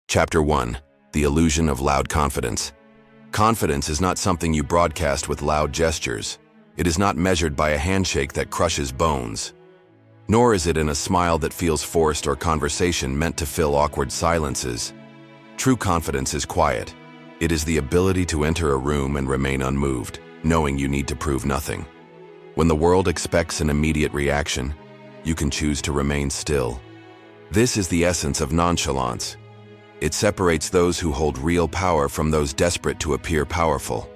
Chapter 1. The Illusion of Loud Confidence. Confidence is not something you broadcast with loud gestures. It is not measured by a handshake that crushes bones. Nor is it in a smile that feels forced or conversation meant to fill awkward silences. True confidence is quiet. It is the ability to enter a room and remain unmoved, knowing you need to prove nothing. When the world expects an immediate reaction, you can choose to remain still. This is the essence of nonchalance. It separates those who hold real power from those desperate to appear powerful.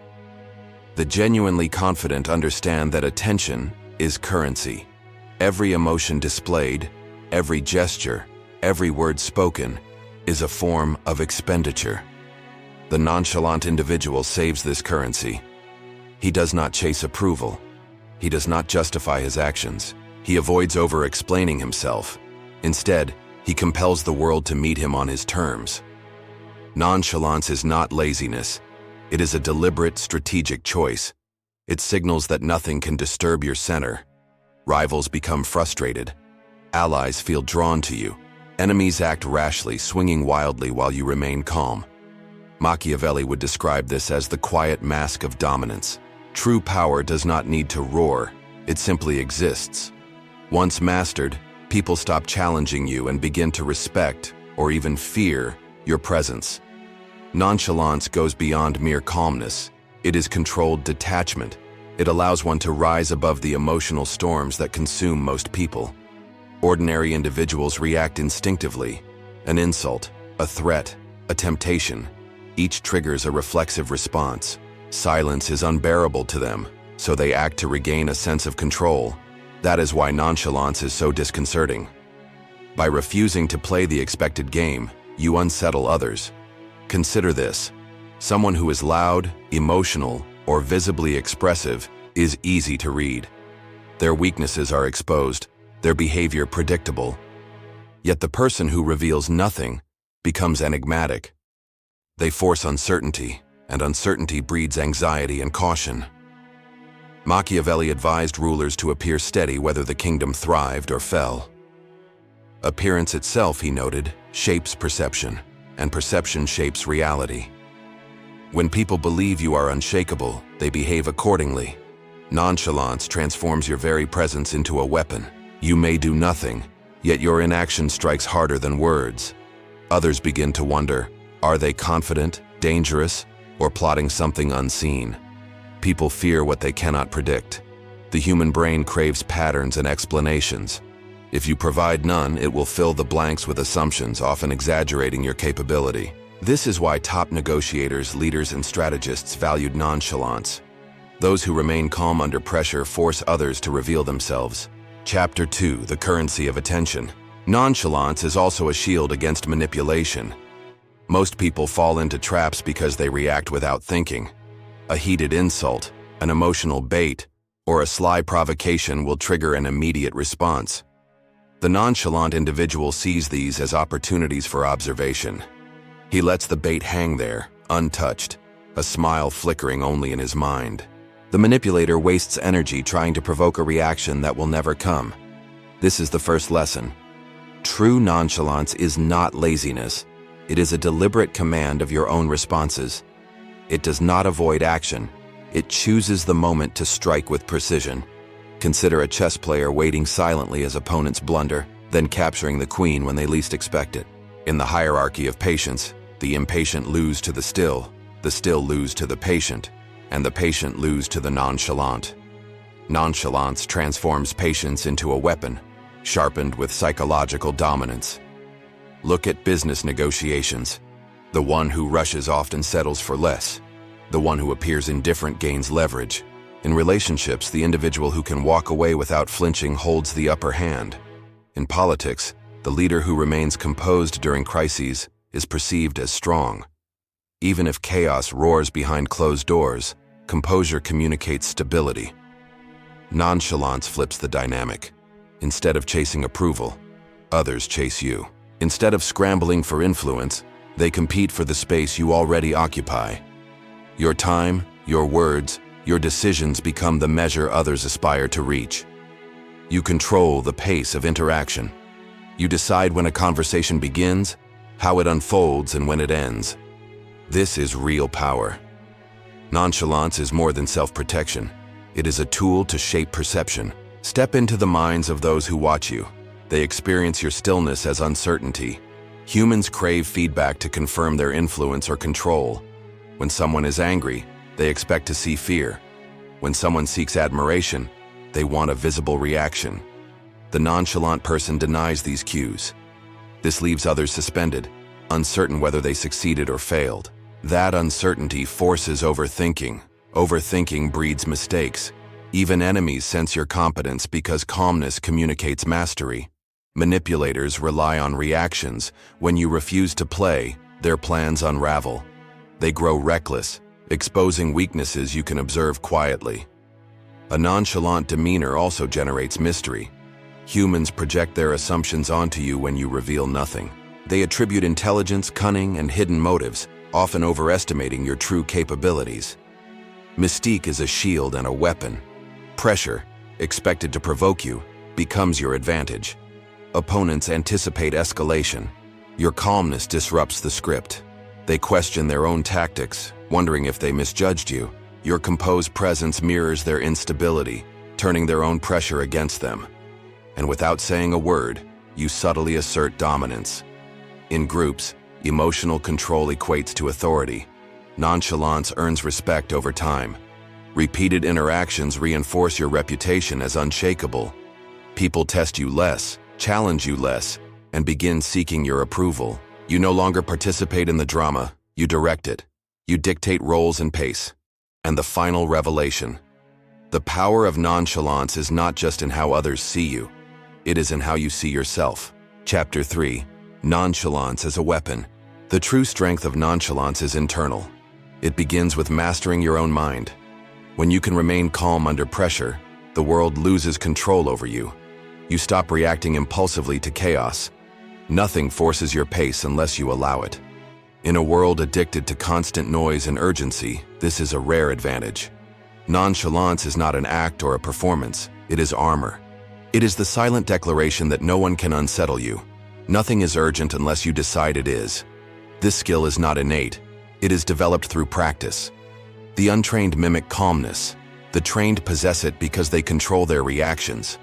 The genuinely confident understand that attention is currency. Every emotion displayed, every gesture, every word spoken is a form of expenditure. The nonchalant individual saves this currency. He does not chase approval. He does not justify his actions. He avoids over-explaining himself. Instead, he compels the world to meet him on his terms. Nonchalance is not laziness. It is a deliberate, strategic choice. It signals that nothing can disturb your center. Rivals become frustrated. Allies feel drawn to you. Enemies act rashly, swinging wildly while you remain calm. Machiavelli would describe this as the quiet mask of dominance. True power does not need to roar. It simply exists. Once mastered, people stop challenging you and begin to respect, or even fear, your presence. Nonchalance goes beyond mere calmness. It is controlled detachment. It allows one to rise above the emotional storms that consume most people. Ordinary individuals react instinctively. An insult, a threat, a temptation. Each triggers a reflexive response. Silence is unbearable to them, so they act to regain a sense of control. That is why nonchalance is so disconcerting. By refusing to play the expected game, you unsettle others. Consider this. Someone who is loud, emotional, or visibly expressive is easy to read. Their weaknesses are exposed, their behavior predictable. Yet the person who reveals nothing becomes enigmatic. They force uncertainty, and uncertainty breeds anxiety and caution. Machiavelli advised rulers to appear steady whether the kingdom thrived or fell. Appearance itself, he noted, shapes perception, and perception shapes reality. When people believe you are unshakable, they behave accordingly. Nonchalance transforms your very presence into a weapon. You may do nothing, yet your inaction strikes harder than words. Others begin to wonder, are they confident, dangerous, or plotting something unseen? People fear what they cannot predict. The human brain craves patterns and explanations. If you provide none, it will fill the blanks with assumptions, often exaggerating your capability. This is why top negotiators, leaders, and strategists valued nonchalance. Those who remain calm under pressure force others to reveal themselves. Chapter 2. The Currency of Attention. Nonchalance is also a shield against manipulation. Most people fall into traps because they react without thinking. A heated insult, an emotional bait, or a sly provocation will trigger an immediate response. The nonchalant individual sees these as opportunities for observation. He lets the bait hang there, untouched, a smile flickering only in his mind. The manipulator wastes energy trying to provoke a reaction that will never come. This is the first lesson. True nonchalance is not laziness. It is a deliberate command of your own responses. It does not avoid action. It chooses the moment to strike with precision. Consider a chess player waiting silently as opponents blunder, then capturing the queen when they least expect it. In the hierarchy of patience, the impatient lose to the still lose to the patient, and the patient lose to the nonchalant. Nonchalance transforms patience into a weapon, sharpened with psychological dominance. Look at business negotiations. The one who rushes often settles for less. The one who appears indifferent gains leverage. In relationships, the individual who can walk away without flinching holds the upper hand. In politics, the leader who remains composed during crises is perceived as strong. Even if chaos roars behind closed doors, composure communicates stability. Nonchalance flips the dynamic. Instead of chasing approval, others chase you. Instead of scrambling for influence, they compete for the space you already occupy. Your time, your words, your decisions become the measure others aspire to reach. You control the pace of interaction. You decide when a conversation begins, how it unfolds and when it ends. This is real power. Nonchalance is more than self-protection. It is a tool to shape perception. Step into the minds of those who watch you. They experience your stillness as uncertainty. Humans crave feedback to confirm their influence or control. When someone is angry, they expect to see fear. When someone seeks admiration, they want a visible reaction. The nonchalant person denies these cues. This leaves others suspended, uncertain whether they succeeded or failed. That uncertainty forces overthinking. Overthinking breeds mistakes. Even enemies sense your competence because calmness communicates mastery. Manipulators rely on reactions. When you refuse to play, their plans unravel. They grow reckless, exposing weaknesses you can observe quietly. A nonchalant demeanor also generates mystery. Humans project their assumptions onto you when you reveal nothing. They attribute intelligence, cunning, and hidden motives, often overestimating your true capabilities. Mystique is a shield and a weapon. Pressure, expected to provoke you, becomes your advantage. Opponents anticipate escalation. Your calmness disrupts the script. They question their own tactics, wondering if they misjudged you. Your composed presence mirrors their instability, turning their own pressure against them. And without saying a word, you subtly assert dominance. In groups, emotional control equates to authority. Nonchalance earns respect over time. Repeated interactions reinforce your reputation as unshakable. People test you less, challenge you less, and begin seeking your approval. You no longer participate in the drama, you direct it. You dictate roles and pace. And the final revelation. The power of nonchalance is not just in how others see you. It is in how you see yourself. Chapter 3. Nonchalance as a weapon. The true strength of nonchalance is internal. It begins with mastering your own mind. When you can remain calm under pressure, the world loses control over you. You stop reacting impulsively to chaos. Nothing forces your pace unless you allow it. In a world addicted to constant noise and urgency, this is a rare advantage. Nonchalance is not an act or a performance, it is armor. It is the silent declaration that no one can unsettle you. Nothing is urgent unless you decide it is. This skill is not innate, it is developed through practice. The untrained mimic calmness. The trained possess it because they control their reactions.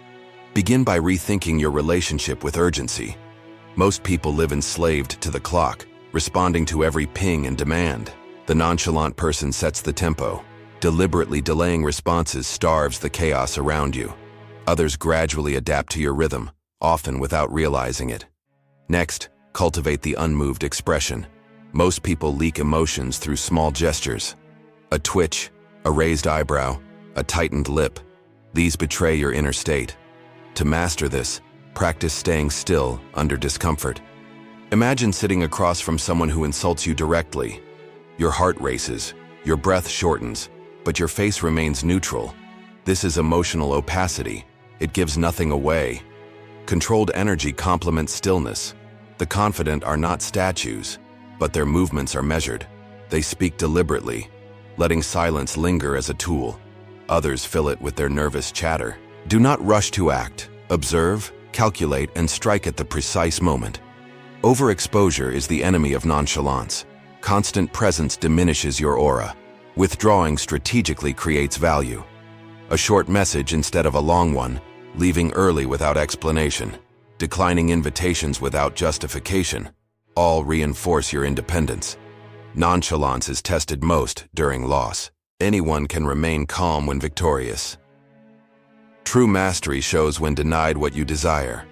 Begin by rethinking your relationship with urgency. Most people live enslaved to the clock, responding to every ping and demand. The nonchalant person sets the tempo. Deliberately delaying responses starves the chaos around you. Others gradually adapt to your rhythm, often without realizing it. Next, cultivate the unmoved expression. Most people leak emotions through small gestures. A twitch, a raised eyebrow, a tightened lip. These betray your inner state. To master this, practice staying still under discomfort. Imagine sitting across from someone who insults you directly. Your heart races, your breath shortens, but your face remains neutral. This is emotional opacity. It gives nothing away. Controlled energy complements stillness. The confident are not statues, but their movements are measured. They speak deliberately, letting silence linger as a tool. Others fill it with their nervous chatter. Do not rush to act. Observe, calculate, and strike at the precise moment. Overexposure is the enemy of nonchalance. Constant presence diminishes your aura. Withdrawing strategically creates value. A short message instead of a long one, leaving early without explanation, declining invitations without justification, all reinforce your independence. Nonchalance is tested most during loss. Anyone can remain calm when victorious. True mastery shows when denied what you desire.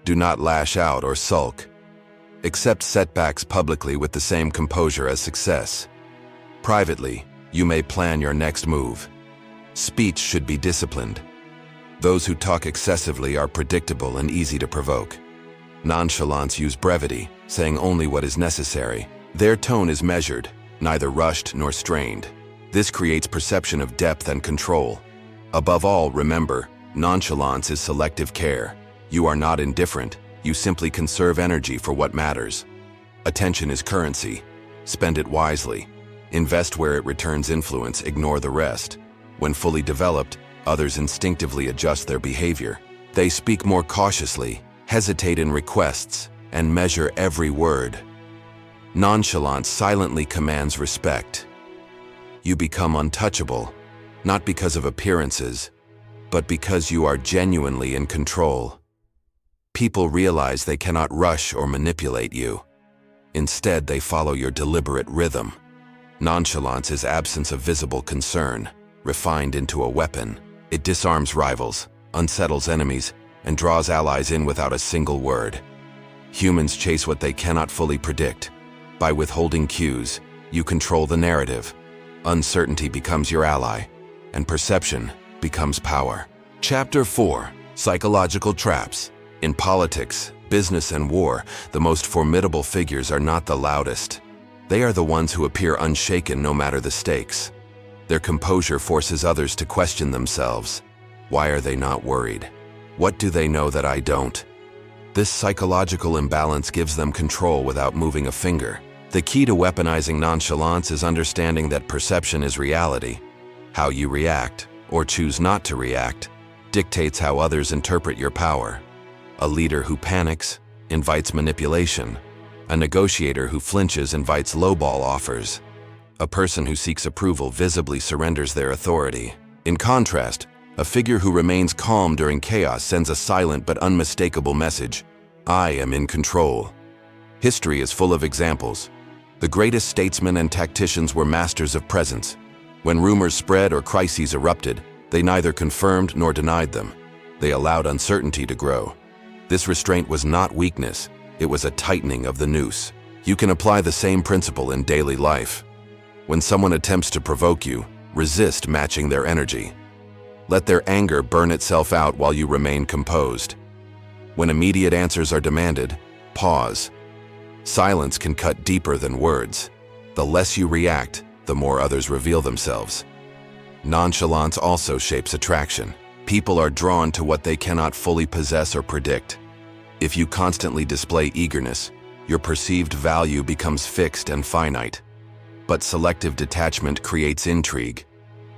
Do not lash out or sulk. Accept setbacks publicly with the same composure as success. Privately, you may plan your next move. Speech should be disciplined. Those who talk excessively are predictable and easy to provoke. Nonchalants use brevity, saying only what is necessary. Their tone is measured, neither rushed nor strained. This creates perception of depth and control. Above all, remember, nonchalance is selective care. You are not indifferent, you simply conserve energy for what matters. Attention is currency. Spend it wisely. Invest where it returns influence, ignore the rest. When fully developed, others instinctively adjust their behavior. They speak more cautiously, hesitate in requests, and measure every word. Nonchalance silently commands respect. You become untouchable, not because of appearances, but because you are genuinely in control. People realize they cannot rush or manipulate you. Instead, they follow your deliberate rhythm. Nonchalance is absence of visible concern, refined into a weapon. It disarms rivals, unsettles enemies, and draws allies in without a single word. Humans chase what they cannot fully predict. By withholding cues, you control the narrative. Uncertainty becomes your ally, and perception becomes power. Chapter 4: Psychological Traps. In politics, business, and war, the most formidable figures are not the loudest. They are the ones who appear unshaken no matter the stakes. Their composure forces others to question themselves. Why are they not worried? What do they know that I don't? This psychological imbalance gives them control without moving a finger. The key to weaponizing nonchalance is understanding that perception is reality. How you react, or choose not to react, dictates how others interpret your power. A leader who panics invites manipulation. A negotiator who flinches invites lowball offers. A person who seeks approval visibly surrenders their authority. In contrast, a figure who remains calm during chaos sends a silent but unmistakable message: I am in control. History is full of examples. The greatest statesmen and tacticians were masters of presence. When rumors spread or crises erupted, they neither confirmed nor denied them. They allowed uncertainty to grow. This restraint was not weakness, it was a tightening of the noose. You can apply the same principle in daily life. When someone attempts to provoke you, resist matching their energy. Let their anger burn itself out while you remain composed. When immediate answers are demanded, pause. Silence can cut deeper than words. The less you react, the more others reveal themselves. Nonchalance also shapes attraction. People are drawn to what they cannot fully possess or predict. If you constantly display eagerness, your perceived value becomes fixed and finite. But selective detachment creates intrigue.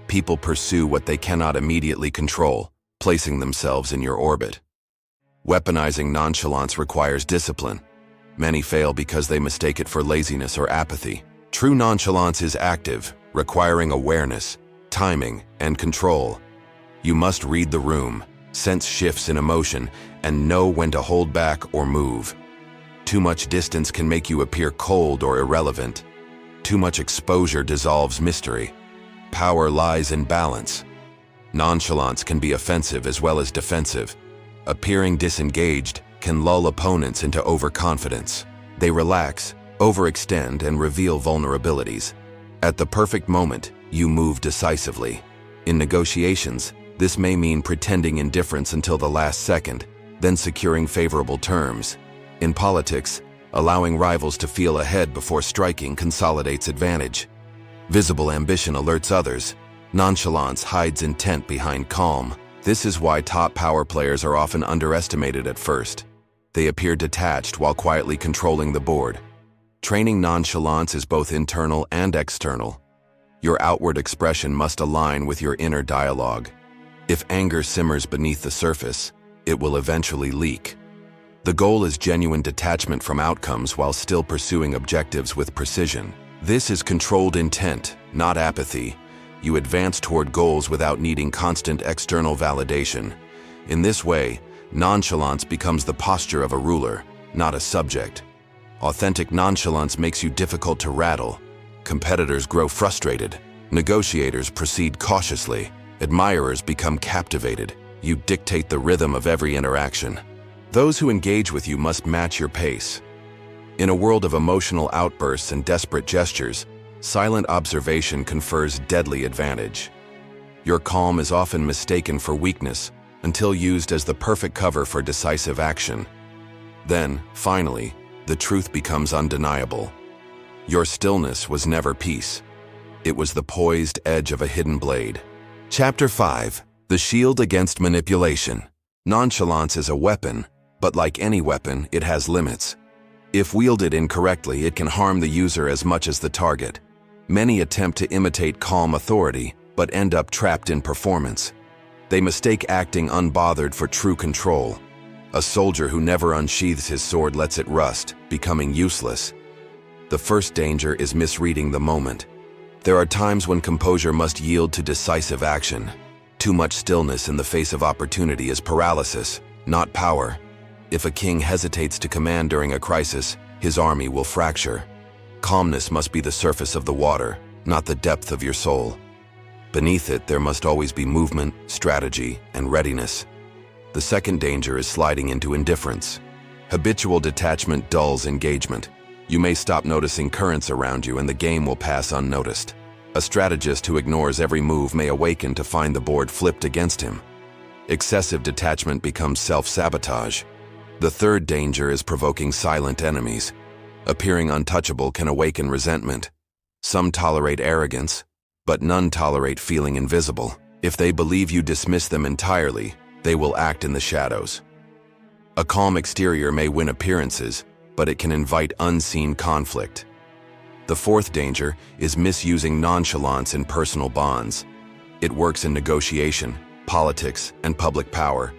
People pursue what they cannot immediately control, placing themselves in your orbit. Weaponizing nonchalance requires discipline. Many fail because they mistake it for laziness or apathy. True nonchalance is active, requiring awareness, timing, and control. You must read the room, sense shifts in emotion, and know when to hold back or move. Too much distance can make you appear cold or irrelevant. Too much exposure dissolves mystery. Power lies in balance. Nonchalance can be offensive as well as defensive. Appearing disengaged can lull opponents into overconfidence. They relax, overextend, and reveal vulnerabilities. At the perfect moment, you move decisively. In negotiations, this may mean pretending indifference until the last second, then securing favorable terms. In politics, allowing rivals to feel ahead before striking consolidates advantage. Visible ambition alerts others. Nonchalance hides intent behind calm. This is why top power players are often underestimated at first. They appear detached while quietly controlling the board. Training nonchalance is both internal and external. Your outward expression must align with your inner dialogue. If anger simmers beneath the surface, it will eventually leak. The goal is genuine detachment from outcomes while still pursuing objectives with precision. This is controlled intent, not apathy. You advance toward goals without needing constant external validation. In this way, nonchalance becomes the posture of a ruler, not a subject. Authentic nonchalance makes you difficult to rattle. Competitors grow frustrated. Negotiators proceed cautiously. Admirers become captivated. You dictate the rhythm of every interaction. Those who engage with you must match your pace. In a world of emotional outbursts and desperate gestures, silent observation confers deadly advantage. Your calm is often mistaken for weakness until used as the perfect cover for decisive action. Then, finally, the truth becomes undeniable. Your stillness was never peace. It was the poised edge of a hidden blade. Chapter 5: The Shield Against Manipulation. Nonchalance is a weapon, but like any weapon, it has limits. If wielded incorrectly, it can harm the user as much as the target. Many attempt to imitate calm authority, but end up trapped in performance. They mistake acting unbothered for true control. A soldier who never unsheathes his sword lets it rust, becoming useless. The first danger is misreading the moment. There are times when composure must yield to decisive action. Too much stillness in the face of opportunity is paralysis, not power. If a king hesitates to command during a crisis, his army will fracture. Calmness must be the surface of the water, not the depth of your soul. Beneath it, there must always be movement, strategy, and readiness. The second danger is sliding into indifference. Habitual detachment dulls engagement. You may stop noticing currents around you and the game will pass unnoticed. A strategist who ignores every move may awaken to find the board flipped against him. Excessive detachment becomes self-sabotage. The third danger is provoking silent enemies. Appearing untouchable can awaken resentment. Some tolerate arrogance, but none tolerate feeling invisible. If they believe you dismiss them entirely, they will act in the shadows. A calm exterior may win appearances, but it can invite unseen conflict. The fourth danger is misusing nonchalance in personal bonds. It works in negotiation, politics, and public power,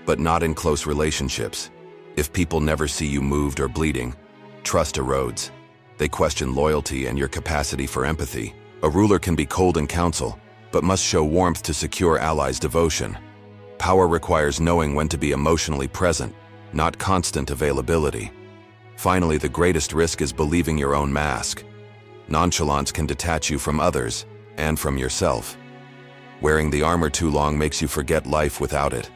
but not in close relationships. If people never see you moved or bleeding, trust erodes. They question loyalty and your capacity for empathy. A ruler can be cold in counsel, but must show warmth to secure allies' devotion. Power requires knowing when to be emotionally present, not constant availability. Finally, the greatest risk is believing your own mask. Nonchalance can detach you from others and from yourself. Wearing the armor too long makes you forget life without it.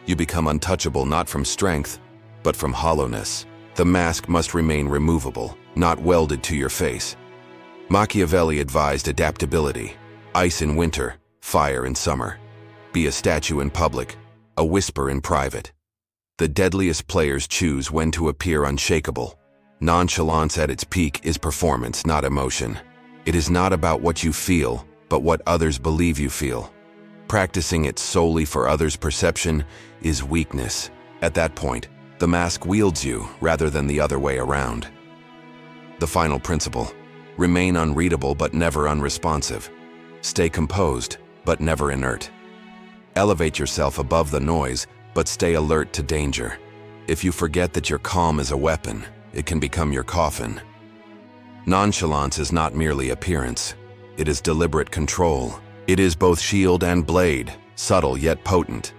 You become untouchable not from strength, but from hollowness. The mask must remain removable, not welded to your face. Machiavelli advised adaptability. Ice in winter, fire in summer. Be a statue in public, a whisper in private. The deadliest players choose when to appear unshakable. Nonchalance at its peak is performance, not emotion. It is not about what you feel, but what others believe you feel. Practicing it solely for others' perception is weakness. At that point, the mask wields you rather than the other way around. The final principle: remain unreadable but never unresponsive. Stay composed, but never inert. Elevate yourself above the noise, but stay alert to danger. If you forget that your calm is a weapon, it can become your coffin. Nonchalance is not merely appearance. It is deliberate control. It is both shield and blade, subtle yet potent.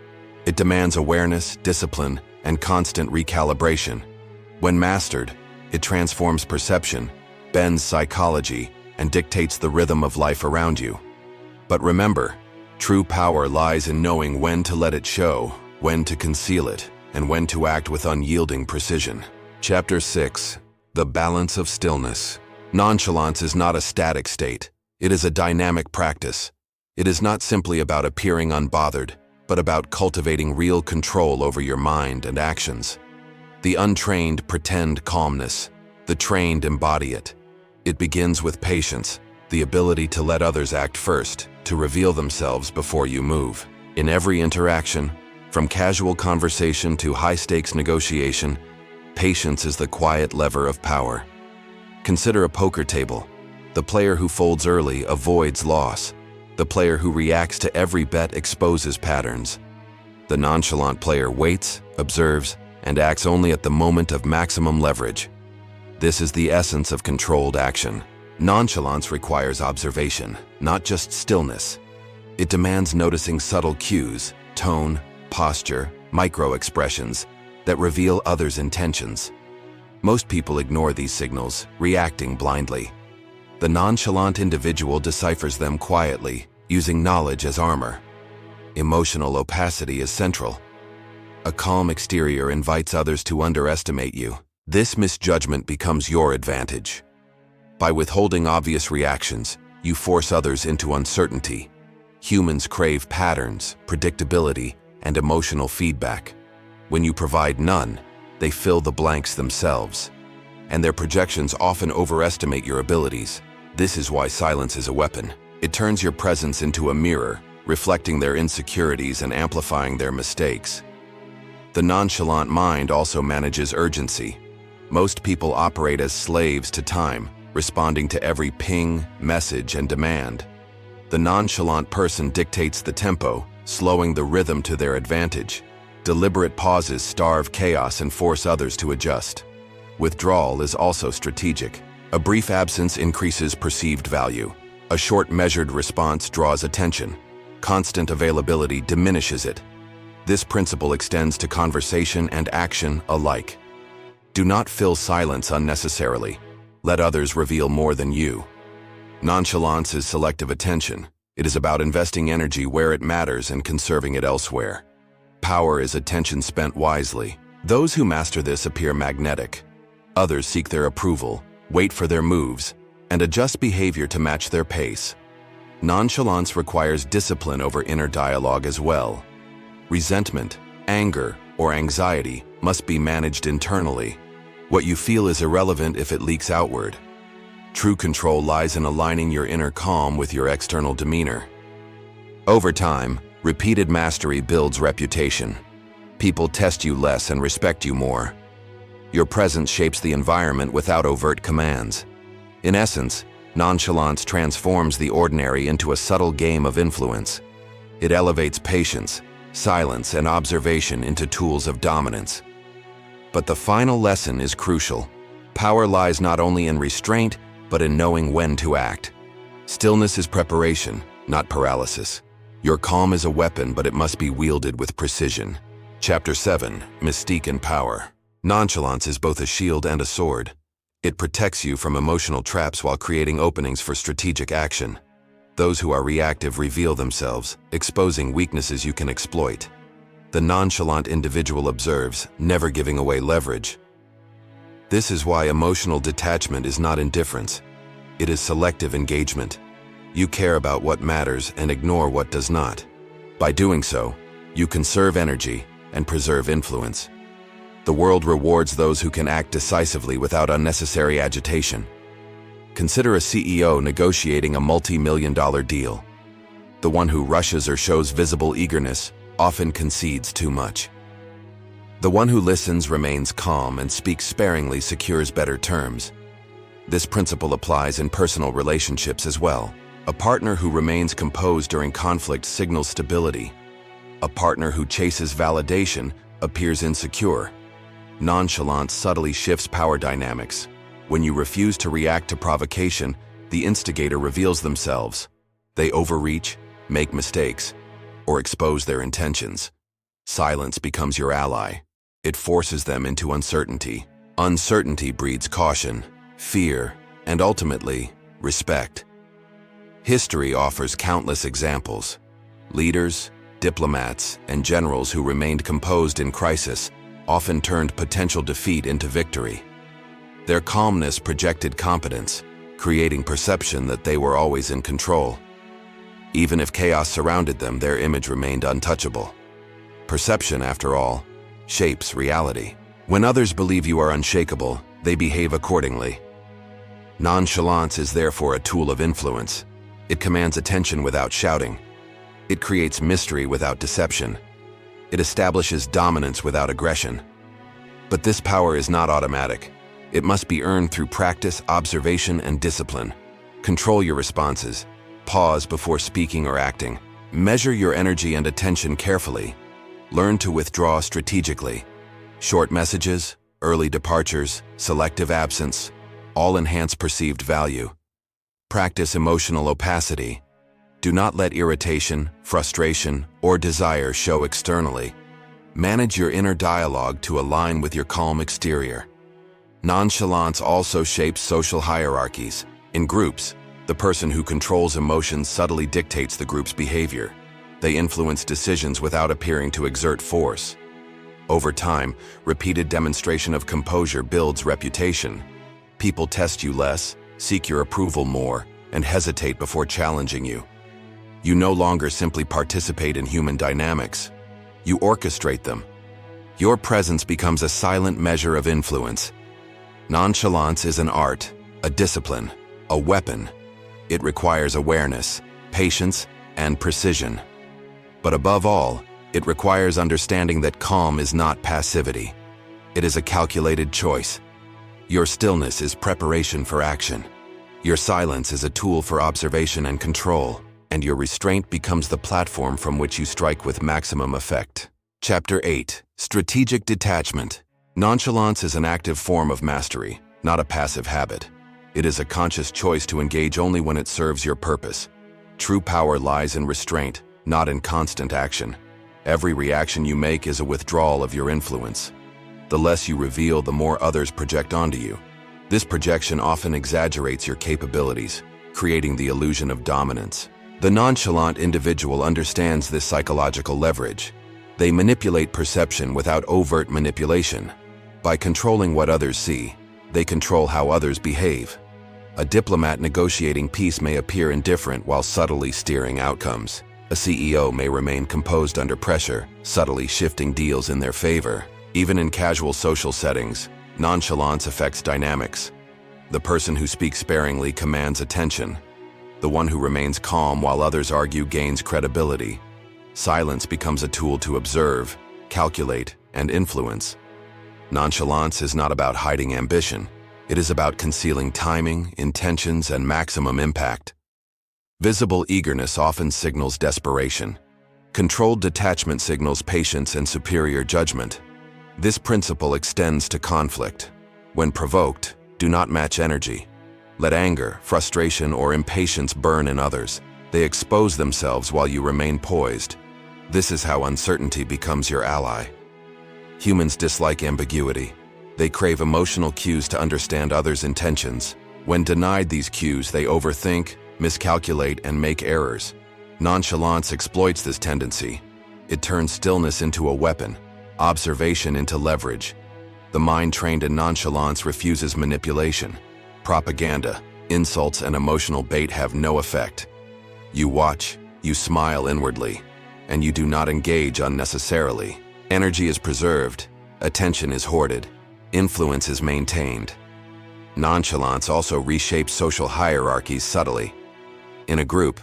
It demands awareness, discipline, and constant recalibration. When mastered, it transforms perception, bends psychology, and dictates the rhythm of life around you. But remember, true power lies in knowing when to let it show, when to conceal it, and when to act with unyielding precision. Chapter 6. The Balance of Stillness. Nonchalance is not a static state. It is a dynamic practice. It is not simply about appearing unbothered, but about cultivating real control over your mind and actions. The untrained pretend calmness. The trained embody it. It begins with patience, the ability to let others act first, to reveal themselves before you move. In every interaction, from casual conversation to high-stakes negotiation, patience is the quiet lever of power. Consider a poker table. The player who folds early avoids loss. The player who reacts to every bet exposes patterns. The nonchalant player waits, observes, and acts only at the moment of maximum leverage. This is the essence of controlled action. Nonchalance requires observation, not just stillness. It demands noticing subtle cues, tone, posture, micro-expressions that reveal others' intentions. Most people ignore these signals, reacting blindly. The nonchalant individual deciphers them quietly, using knowledge as armor. Emotional opacity is central. A calm exterior invites others to underestimate you. This misjudgment becomes your advantage. By withholding obvious reactions, you force others into uncertainty. Humans crave patterns, predictability, and emotional feedback. When you provide none, they fill the blanks themselves. And their projections often overestimate your abilities. This is why silence is a weapon. It turns your presence into a mirror, reflecting their insecurities and amplifying their mistakes. The nonchalant mind also manages urgency. Most people operate as slaves to time, responding to every ping, message, and demand. The nonchalant person dictates the tempo, slowing the rhythm to their advantage. Deliberate pauses starve chaos and force others to adjust. Withdrawal is also strategic. A brief absence increases perceived value. A short measured response draws attention. Constant availability diminishes it. This principle extends to conversation and action alike. Do not fill silence unnecessarily. Let others reveal more than you. Nonchalance is selective attention. It is about investing energy where it matters and conserving it elsewhere. Power is attention spent wisely. Those who master this appear magnetic. Others seek their approval, wait for their moves, and adjust behavior to match their pace. Nonchalance requires discipline over inner dialogue as well. Resentment, anger, or anxiety must be managed internally. What you feel is irrelevant if it leaks outward. True control lies in aligning your inner calm with your external demeanor. Over time, repeated mastery builds reputation. People test you less and respect you more. Your presence shapes the environment without overt commands. In essence, nonchalance transforms the ordinary into a subtle game of influence. It elevates patience, silence, and observation into tools of dominance. But the final lesson is crucial. Power lies not only in restraint, but in knowing when to act. Stillness is preparation, not paralysis. Your calm is a weapon, but it must be wielded with precision. Chapter 7, Mystique and Power. Nonchalance is both a shield and a sword. It protects you from emotional traps while creating openings for strategic action. Those who are reactive reveal themselves, exposing weaknesses you can exploit. The nonchalant individual observes, never giving away leverage. This is why emotional detachment is not indifference. It is selective engagement. You care about what matters and ignore what does not. By doing so, you conserve energy and preserve influence. The world rewards those who can act decisively without unnecessary agitation. Consider a CEO negotiating a multi-million-dollar deal. The one who rushes or shows visible eagerness often concedes too much. The one who listens, remains calm, and speaks sparingly secures better terms. This principle applies in personal relationships as well. A partner who remains composed during conflict signals stability. A partner who chases validation appears insecure. Nonchalance subtly shifts power dynamics. When you refuse to react to provocation, the instigator reveals themselves. They overreach, make mistakes, or expose their intentions. Silence becomes your ally. It forces them into uncertainty. Uncertainty breeds caution, fear, and ultimately, respect. History offers countless examples. Leaders, diplomats, and generals who remained composed in crisis often turned potential defeat into victory. Their calmness projected competence, creating perception that they were always in control. Even if chaos surrounded them, their image remained untouchable. Perception, after all, shapes reality. When others believe you are unshakable, they behave accordingly. Nonchalance is therefore a tool of influence. It commands attention without shouting. It creates mystery without deception. It establishes dominance without aggression. But this power is not automatic. It must be earned through practice, observation, and discipline. Control your responses. Pause before speaking or acting. Measure your energy and attention carefully. Learn to withdraw strategically. Short messages, early departures, selective absence, all enhance perceived value. Practice emotional opacity. Do not let irritation, frustration, or desire show externally. Manage your inner dialogue to align with your calm exterior. Nonchalance also shapes social hierarchies. In groups, the person who controls emotions subtly dictates the group's behavior. They influence decisions without appearing to exert force. Over time, repeated demonstration of composure builds reputation. People test you less, seek your approval more, and hesitate before challenging you. You no longer simply participate in human dynamics. You orchestrate them. Your presence becomes a silent measure of influence. Nonchalance is an art, a discipline, a weapon. It requires awareness, patience, and precision. But above all, it requires understanding that calm is not passivity. It is a calculated choice. Your stillness is preparation for action. Your silence is a tool for observation and control, and your restraint becomes the platform from which you strike with maximum effect. Chapter 8. Strategic Detachment. Nonchalance is an active form of mastery, not a passive habit. It is a conscious choice to engage only when it serves your purpose. True power lies in restraint, not in constant action. Every reaction you make is a withdrawal of your influence. The less you reveal, the more others project onto you. This projection often exaggerates your capabilities, creating the illusion of dominance. The nonchalant individual understands this psychological leverage. They manipulate perception without overt manipulation. By controlling what others see, they control how others behave. A diplomat negotiating peace may appear indifferent while subtly steering outcomes. A CEO may remain composed under pressure, subtly shifting deals in their favor. Even in casual social settings, nonchalance affects dynamics. The person who speaks sparingly commands attention. The one who remains calm while others argue gains credibility. Silence becomes a tool to observe, calculate, and influence. Nonchalance is not about hiding ambition. It is about concealing timing, intentions, and maximum impact. Visible eagerness often signals desperation. Controlled detachment signals patience and superior judgment. This principle extends to conflict. When provoked, do not match energy. Let anger, frustration, or impatience burn in others. They expose themselves while you remain poised. This is how uncertainty becomes your ally. Humans dislike ambiguity. They crave emotional cues to understand others' intentions. When denied these cues, they overthink, miscalculate, and make errors. Nonchalance exploits this tendency. It turns stillness into a weapon, observation into leverage. The mind trained in nonchalance refuses manipulation. Propaganda, insults, and emotional bait have no effect. You watch, you smile inwardly, and you do not engage unnecessarily. Energy is preserved, attention is hoarded, influence is maintained. Nonchalance also reshapes social hierarchies subtly. In a group,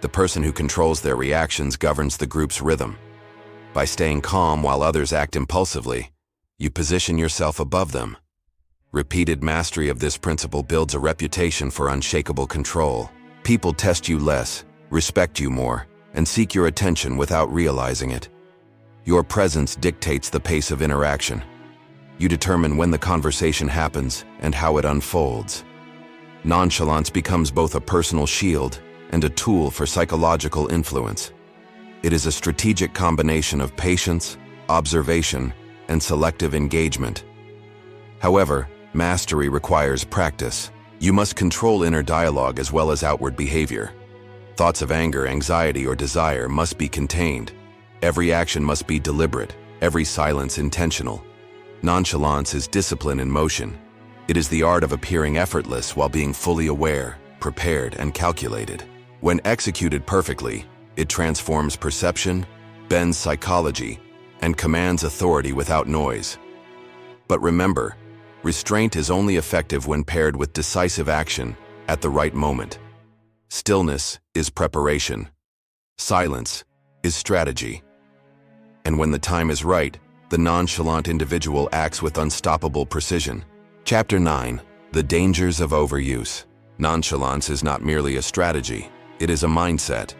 the person who controls their reactions governs the group's rhythm. By staying calm while others act impulsively, you position yourself above them. Repeated mastery of this principle builds a reputation for unshakable control. People test you less, respect you more, and seek your attention without realizing it. Your presence dictates the pace of interaction. You determine when the conversation happens and how it unfolds. Nonchalance becomes both a personal shield and a tool for psychological influence. It is a strategic combination of patience, observation, and selective engagement. However, mastery requires practice. You must control inner dialogue as well as outward behavior. Thoughts of anger, anxiety, or desire must be contained. Every action must be deliberate, every silence intentional. Nonchalance is discipline in motion. It is the art of appearing effortless while being fully aware, prepared, and calculated. When executed perfectly, it transforms perception, bends psychology, and commands authority without noise. But remember, restraint is only effective when paired with decisive action at the right moment. Stillness is preparation. Silence is strategy. And when the time is right, the nonchalant individual acts with unstoppable precision. Chapter 9. The Dangers of Overuse. Nonchalance is not merely a strategy, it is a mindset.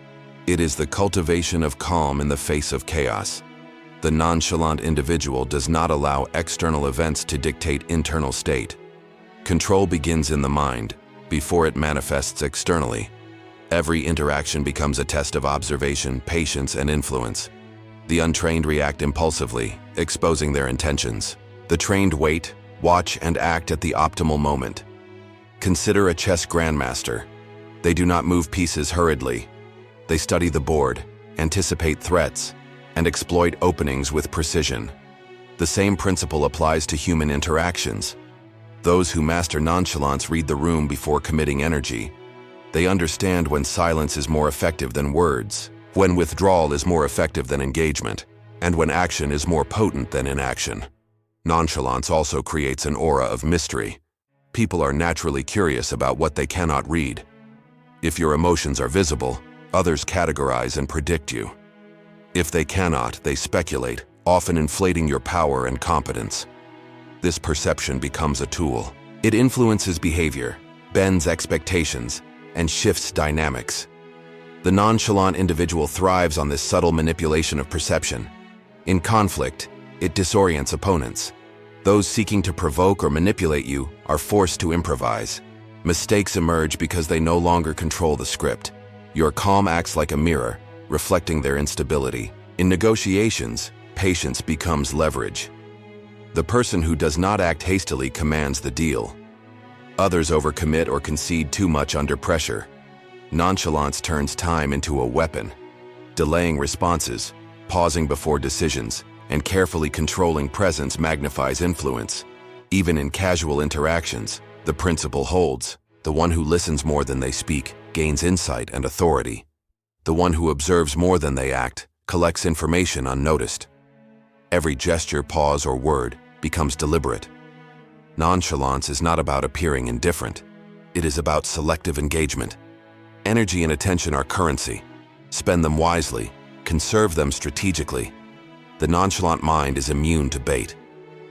It is the cultivation of calm in the face of chaos. The nonchalant individual does not allow external events to dictate internal state. Control begins in the mind, before it manifests externally. Every interaction becomes a test of observation, patience, and influence. The untrained react impulsively, exposing their intentions. The trained wait, watch, and act at the optimal moment. Consider a chess grandmaster. They do not move pieces hurriedly. They study the board, anticipate threats, and exploit openings with precision. The same principle applies to human interactions. Those who master nonchalance read the room before committing energy. They understand when silence is more effective than words, when withdrawal is more effective than engagement, and when action is more potent than inaction. Nonchalance also creates an aura of mystery. People are naturally curious about what they cannot read. If your emotions are visible, others categorize and predict you. If they cannot, they speculate, often inflating your power and competence. This perception becomes a tool. It influences behavior, bends expectations, and shifts dynamics. The nonchalant individual thrives on this subtle manipulation of perception. In conflict, it disorients opponents. Those seeking to provoke or manipulate you are forced to improvise. Mistakes emerge because they no longer control the script. Your calm acts like a mirror, reflecting their instability. In negotiations, patience becomes leverage. The person who does not act hastily commands the deal. Others overcommit or concede too much under pressure. Nonchalance turns time into a weapon. Delaying responses, pausing before decisions, and carefully controlling presence magnifies influence. Even in casual interactions, the principle holds. The one who listens more than they speak gains insight and authority. The one who observes more than they act collects information unnoticed. Every gesture, pause, or word becomes deliberate. Nonchalance is not about appearing indifferent. It is about selective engagement. Energy and attention are currency. Spend them wisely, conserve them strategically. The nonchalant mind is immune to bait.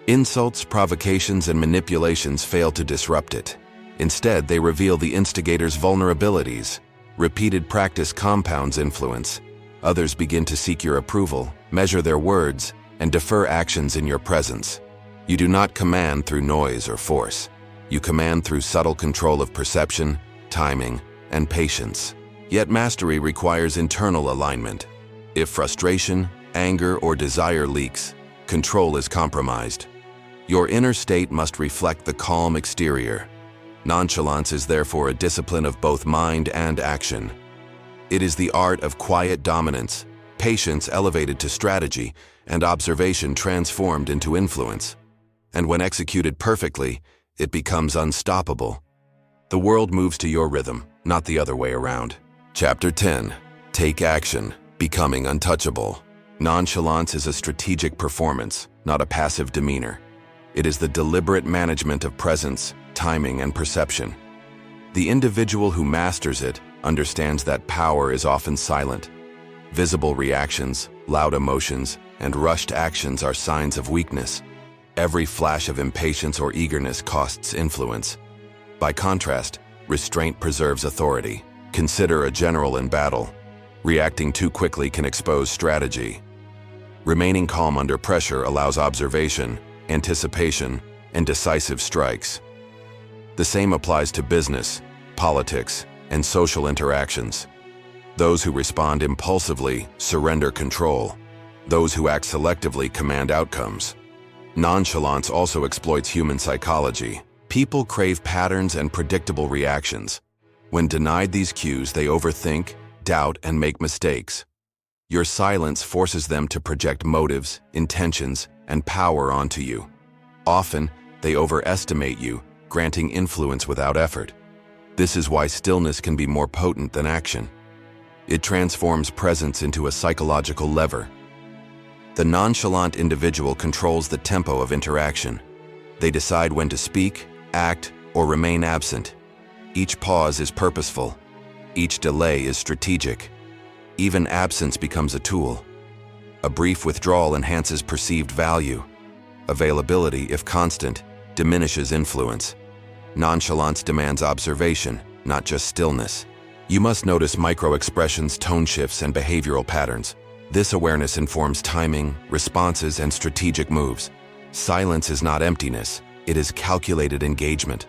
Insults, provocations, and manipulations fail to disrupt it. Instead, they reveal the instigator's vulnerabilities. Repeated practice compounds influence. Others begin to seek your approval, measure their words, and defer actions in your presence. You do not command through noise or force. You command through subtle control of perception, timing, and patience. Yet mastery requires internal alignment. If frustration, anger, or desire leaks, control is compromised. Your inner state must reflect the calm exterior. Nonchalance is therefore a discipline of both mind and action. It is the art of quiet dominance, patience elevated to strategy, and observation transformed into influence. And when executed perfectly, it becomes unstoppable. The world moves to your rhythm, not the other way around. Chapter 10. Take action, becoming untouchable. Nonchalance is a strategic performance, not a passive demeanor. It is the deliberate management of presence, timing, and perception. The individual who masters it understands that power is often silent. Visible reactions, loud emotions, and rushed actions are signs of weakness. Every flash of impatience or eagerness costs influence. By contrast, restraint preserves authority. Consider a general in battle. Reacting too quickly can expose strategy. Remaining calm under pressure allows observation, anticipation, and decisive strikes. The same applies to business, politics, and social interactions. Those who respond impulsively surrender control. Those who act selectively command outcomes. Nonchalance also exploits human psychology. People crave patterns and predictable reactions. When denied these cues, they overthink, doubt, and make mistakes. Your silence forces them to project motives, intentions, and power onto you. Often, they overestimate you, granting influence without effort. This is why stillness can be more potent than action. It transforms presence into a psychological lever. The nonchalant individual controls the tempo of interaction. They decide when to speak, act, or remain absent. Each pause is purposeful. Each delay is strategic. Even absence becomes a tool. A brief withdrawal enhances perceived value. Availability, if constant, diminishes influence. Nonchalance demands observation, not just stillness. You must notice micro-expressions, tone shifts, and behavioral patterns. This awareness informs timing, responses, and strategic moves. Silence is not emptiness, it is calculated engagement.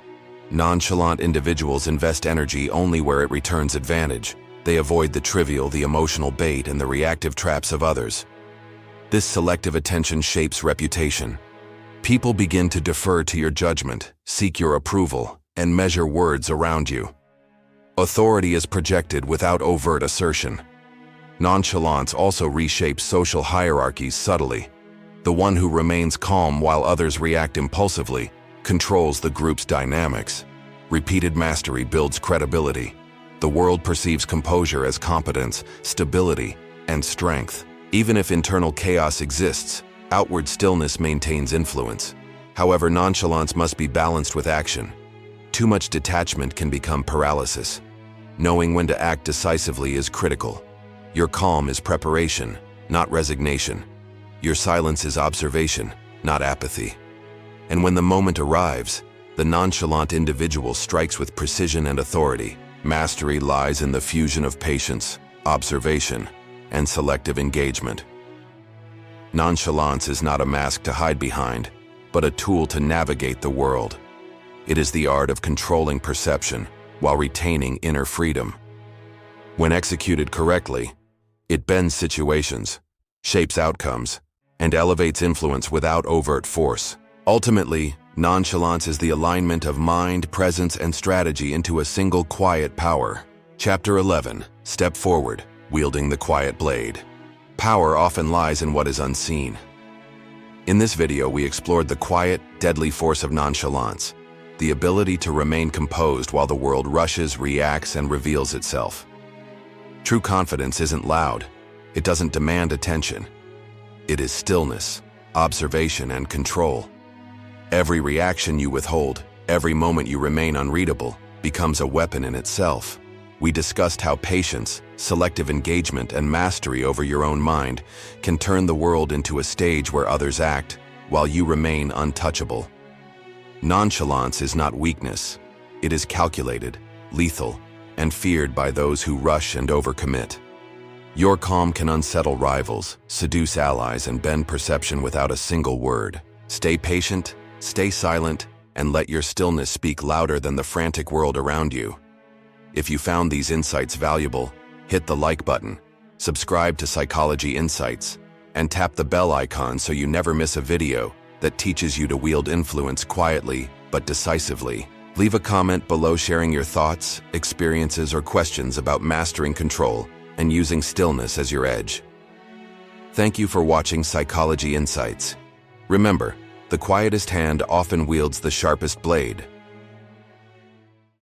Nonchalant individuals invest energy only where it returns advantage. They avoid the trivial, the emotional bait, and the reactive traps of others. This selective attention shapes reputation. People begin to defer to your judgment, seek your approval, and measure words around you. Authority is projected without overt assertion. Nonchalance also reshapes social hierarchies subtly. The one who remains calm while others react impulsively controls the group's dynamics. Repeated mastery builds credibility. The world perceives composure as competence, stability, and strength. Even if internal chaos exists, outward stillness maintains influence. However, nonchalance must be balanced with action. Too much detachment can become paralysis. Knowing when to act decisively is critical. Your calm is preparation, not resignation. Your silence is observation, not apathy. And when the moment arrives, the nonchalant individual strikes with precision and authority. Mastery lies in the fusion of patience, observation, and selective engagement. Nonchalance is not a mask to hide behind, but a tool to navigate the world. It is the art of controlling perception while retaining inner freedom. When executed correctly, it bends situations, shapes outcomes, and elevates influence without overt force. Ultimately, nonchalance is the alignment of mind, presence, and strategy into a single quiet power. Chapter 11. Step forward, wielding the quiet blade. Power often lies in what is unseen. In this video, we explored the quiet, deadly force of nonchalance, the ability to remain composed while the world rushes, reacts, and reveals itself. True confidence isn't loud. It doesn't demand attention. It is stillness, observation, and control. Every reaction you withhold, every moment you remain unreadable, becomes a weapon in itself. We discussed how patience, selective engagement, and mastery over your own mind can turn the world into a stage where others act, while you remain untouchable. Nonchalance is not weakness. It is calculated, lethal, and feared by those who rush and overcommit. Your calm can unsettle rivals, seduce allies, and bend perception without a single word. Stay patient, stay silent, and let your stillness speak louder than the frantic world around you. If you found these insights valuable, hit the like button, subscribe to Psychology Insights, and tap the bell icon so you never miss a video that teaches you to wield influence quietly but decisively. Leave a comment below sharing your thoughts, experiences, or questions about mastering control and using stillness as your edge. Thank you for watching Psychology Insights. Remember, the quietest hand often wields the sharpest blade.